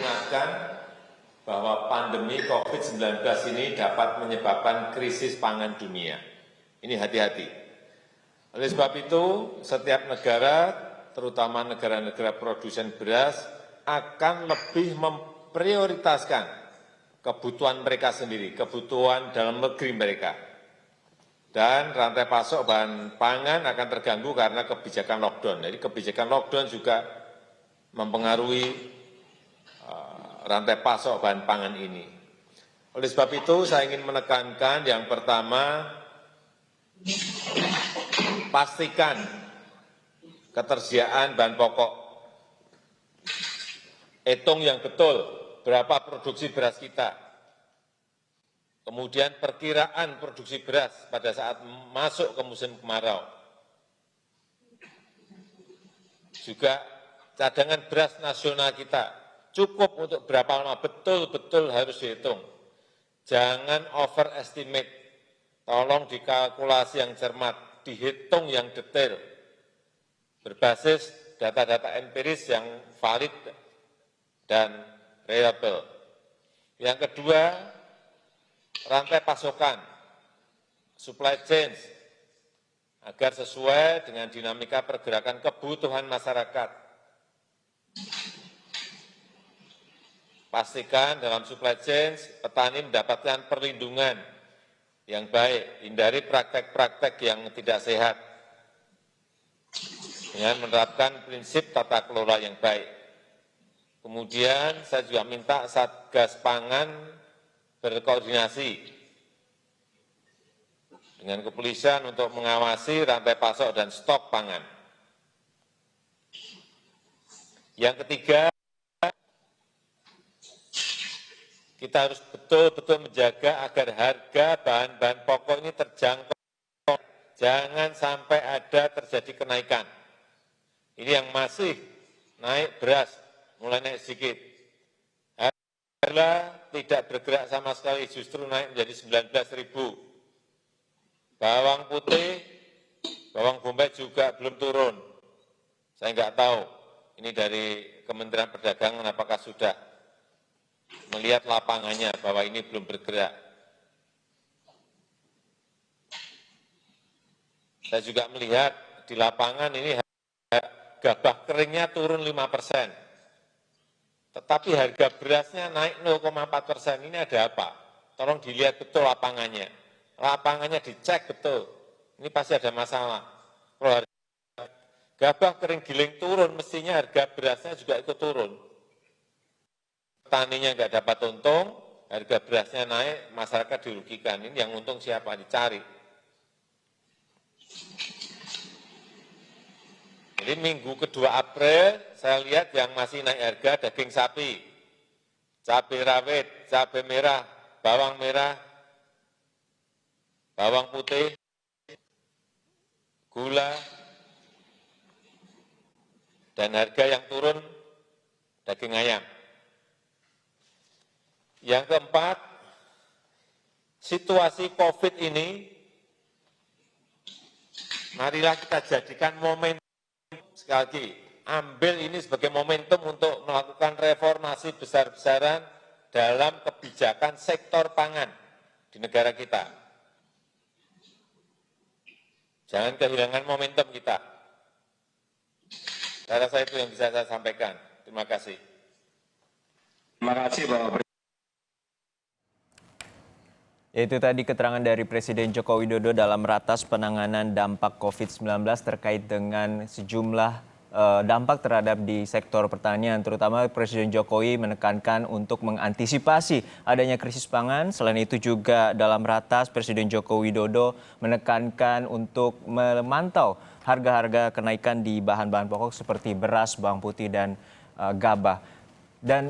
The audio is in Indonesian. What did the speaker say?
mengingatkan bahwa pandemi COVID-19 ini dapat menyebabkan krisis pangan dunia. Ini hati-hati. Oleh sebab itu, setiap negara, terutama negara-negara produsen beras, akan lebih memprioritaskan kebutuhan mereka sendiri, kebutuhan dalam negeri mereka. Dan rantai pasok bahan pangan akan terganggu karena kebijakan lockdown. Jadi kebijakan lockdown juga mempengaruhi rantai pasok bahan pangan ini. Oleh sebab itu, saya ingin menekankan yang pertama, pastikan ketersediaan bahan pokok. Hitung yang betul berapa produksi beras kita. Kemudian perkiraan produksi beras pada saat masuk ke musim kemarau. Juga cadangan beras nasional kita cukup untuk berapa lama, betul-betul harus dihitung. Jangan overestimate, tolong dikalkulasi yang cermat, dihitung yang detail, berbasis data-data empiris yang valid dan reliable. Yang kedua, rantai pasokan, supply chain, agar sesuai dengan dinamika pergerakan kebutuhan masyarakat. Pastikan dalam supply chain, petani mendapatkan perlindungan yang baik, hindari praktek-praktek yang tidak sehat, dengan menerapkan prinsip tata kelola yang baik. Kemudian saya juga minta Satgas Pangan berkoordinasi dengan kepolisian untuk mengawasi rantai pasok dan stok pangan. Yang ketiga, kita harus betul-betul menjaga agar harga bahan-bahan pokok ini terjangkau. Jangan sampai ada terjadi kenaikan. Ini yang masih naik beras, mulai naik sedikit. Harga tidak bergerak sama sekali, justru naik menjadi 19.000. Bawang putih, bawang bombay juga belum turun. Saya nggak tahu, ini dari Kementerian Perdagangan apakah sudah melihat lapangannya bahwa ini belum bergerak. Saya juga melihat di lapangan ini gabah keringnya turun 5%. Tetapi harga berasnya naik 0,4%. Ini ada apa? Tolong dilihat betul lapangannya. Lapangannya dicek betul. Ini pasti ada masalah. Kalau harga gabah kering giling turun, mestinya harga berasnya juga ikut turun. Petaninya nggak dapat untung, harga berasnya naik, masyarakat dirugikan. Ini yang untung siapa? Dicari. Jadi minggu kedua April, saya lihat yang masih naik harga daging sapi, cabai rawit, cabai merah, bawang merah, bawang putih, gula, dan harga yang turun daging ayam. Yang keempat, situasi COVID ini, marilah kita jadikan momentum, sekali lagi, ambil ini sebagai momentum untuk melakukan reformasi besar-besaran dalam kebijakan sektor pangan di negara kita. Jangan kehilangan momentum kita. Saya rasa itu yang bisa saya sampaikan. Terima kasih. Terima kasih Bapak Presiden. Itu tadi keterangan dari Presiden Joko Widodo dalam ratas penanganan dampak COVID-19 terkait dengan sejumlah dampak terhadap di sektor pertanian. Terutama Presiden Jokowi menekankan untuk mengantisipasi adanya krisis pangan. Selain itu juga dalam ratas Presiden Joko Widodo menekankan untuk memantau harga-harga kenaikan di bahan-bahan pokok seperti beras, bawang putih, dan gabah. Dan